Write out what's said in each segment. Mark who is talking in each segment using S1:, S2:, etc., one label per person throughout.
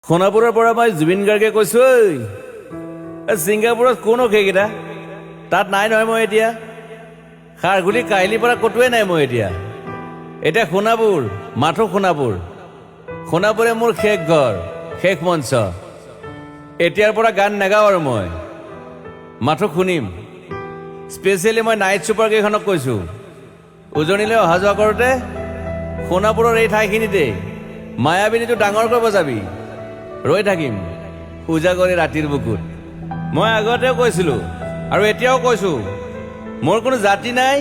S1: সোণাপুৰৰ পৰা মই জুবিন গাৰ্গে কৈছো, ছিংগাপুৰত কোনো সেইকেইটা তাত নাই নহয়। মই এতিয়া খাৰঘুলি কাহিলীৰ পৰা ক'তোৱে নাই। মই এতিয়া সোণাপুৰ, মাথো সোণাপুৰ। সোণাপুৰে মোৰ শেষ ঘৰ, শেষ মঞ্চ। এতিয়াৰ পৰা গান নাগাওঁ আৰু মই মাথো শুনিম। স্পেচিয়েলি মই নাইট ছুপাৰ কেইখনক কৈছো, উজনিলৈ অহা যোৱা কৰোঁতে সোণাপুৰৰ এই ঠাইখিনিতে মায়াবিনীটো ডাঙৰকৈ বজাবি। ৰৈ থাকিম উজাগৰে ৰাতিৰ বুকুত। মই আগতেও কৈছিলো আৰু এতিয়াও কৈছো, মোৰ কোনো জাতি নাই,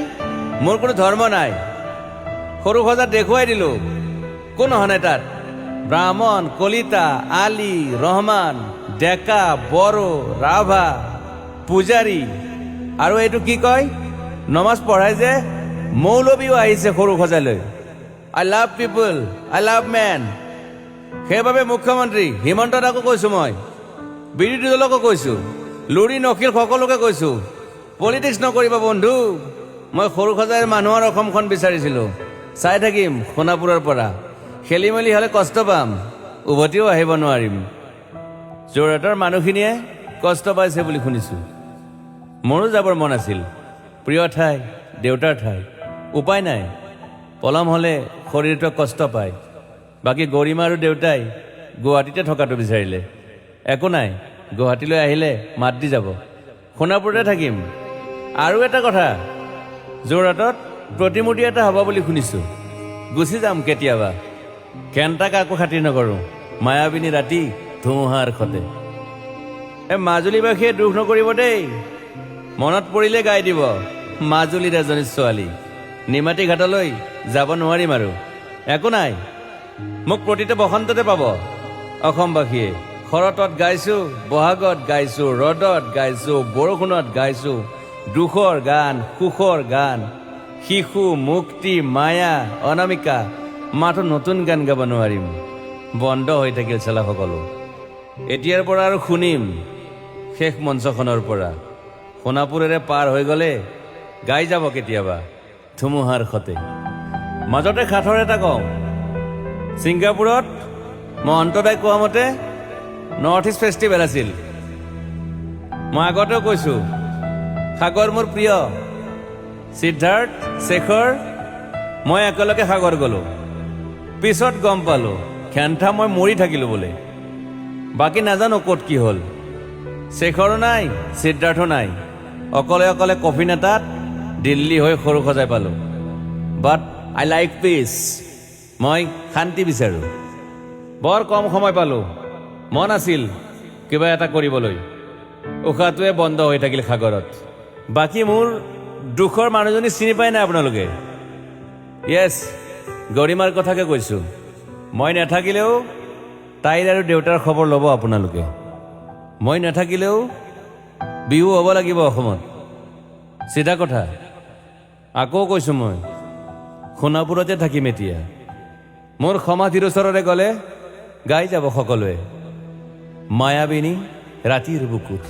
S1: মোৰ কোনো ধৰ্ম নাই। সৰু সজাত দেখুৱাই দিলো কোন হনে তাত ব্ৰাহ্মণ, কলিতা, আলি, ৰহমান, ডেকা, বড়ো, ৰাভা, পূজাৰী আৰু এইটো কি কয় নমাজ পঢ়াই যে মৌলবীও আহিছে সৰু সজালৈ। I love people, I love man. সেইবাবে মুখ্যমন্ত্ৰী হিমন্ত দাকো কৈছো, মই বিৰোধী দলকো কৈছো, লুৰি নকিল সকলোকে কৈছো, পলিটিক্স নকৰিবা বন্ধু। মই সৰু সজাইৰ মানুহৰ অসমখন বিচাৰিছিলো। চাই থাকিম সোণাপুৰৰ পৰা। খেলি মেলি হ'লে কষ্ট পাম, উভতিও আহিব নোৱাৰিম। যোৰহাটৰ মানুহখিনিয়ে কষ্ট পাইছে বুলি শুনিছো। মোৰো যাবৰ মন আছিল। প্ৰিয় ঠাই, দেউতাৰ ঠাই। উপায় নাই, পলম হ'লে শৰীৰটোৱে কষ্ট পায়। বাকী গৰিমা আৰু দেউতাই গুৱাহাটীতে থকাটো বিচাৰিলে। একো নাই, গুৱাহাটীলৈ আহিলে মাত দি যাব। সোণাপুৰতে থাকিম। আৰু এটা কথা, যোৰহাটত প্ৰতিমূৰ্তি এটা হ'ব বুলি শুনিছো। গুচি যাম কেতিয়াবা। ঘেণ্টাক আকৌ খাতিৰ নকৰোঁ। মায়াবিনী ৰাতি ধুমুহাৰ সতে। মাজুলীবাসীয়ে দুখ নকৰিব দেই। মনত পৰিলে গাই দিব মাজুলীৰ এজনী ছোৱালী। নিমাতী ঘাটলৈ যাব নোৱাৰিম আৰু। একো নাই, মোক প্ৰতিটো বসন্ততে পাব অসমবাসীয়ে। শৰতত গাইছো, বহাগত গাইছো, ৰ'দত গাইছো, বৰষুণত গাইছো। দুখৰ গান, সুখৰ গান, শিশু, মুক্তি, মায়া, অনামিকা। মাথো নতুন গান গাব নোৱাৰিম। বন্ধ হৈ থাকিল চেলা সকলো। এতিয়াৰ পৰা আৰু শুনিম শেষ মঞ্চখনৰ পৰা। সোণাপুৰেৰে পাৰ হৈ গ'লে গাই যাব কেতিয়াবা ধুমুহাৰ সতে। মাজতে সাঁথৰ এটা কওঁ, ছিংগাপুৰত মহন্তদাই কোৱা মতে নৰ্থ ইষ্ট ফেষ্টিভেল আছিল। মই আগতেও কৈছো, সাগৰ মোৰ প্ৰিয়। সিদ্ধাৰ্থ, শেখৰ, মই একেলগে সাগৰ গলো। পিছত গম পালো ঘেণ্টা মই মৰি থাকিলো বোলে। বাকী নাজানো ক'ত কি হ'ল। শেখৰো নাই, সিদ্ধাৰ্থো নাই। অকলে অকলে কফিন এটাত দিল্লী হৈ সৰু সজাই পালো। বাট আই লাইক পিচ। মই শান্তি বিচাৰো। বৰ কম সময় পালো। মন আছিল কিবা এটা কৰিবলৈ। উশাহটোৱে বন্ধ হৈ থাকিল সাগৰত। বাকী মোৰ দুখৰ মানুহজনী চিনি পাই নাই আপোনালোকে? য়েছ, গৰিমাৰ কথাকে কৈছো। মই নাথাকিলেও তাইৰ আৰু দেউতাৰ খবৰ ল'ব আপোনালোকে। মই নাথাকিলেও বিহু হ'ব লাগিব অসমত। চিধা কথা। আকৌ কৈছো, মই সোণাপুৰতে থাকিম এতিয়া। মোৰ সমাধিৰ ওচৰৰে গ'লে গাই যাব সকলোৱে মায়াবিনী ৰাতিৰ বুকুত।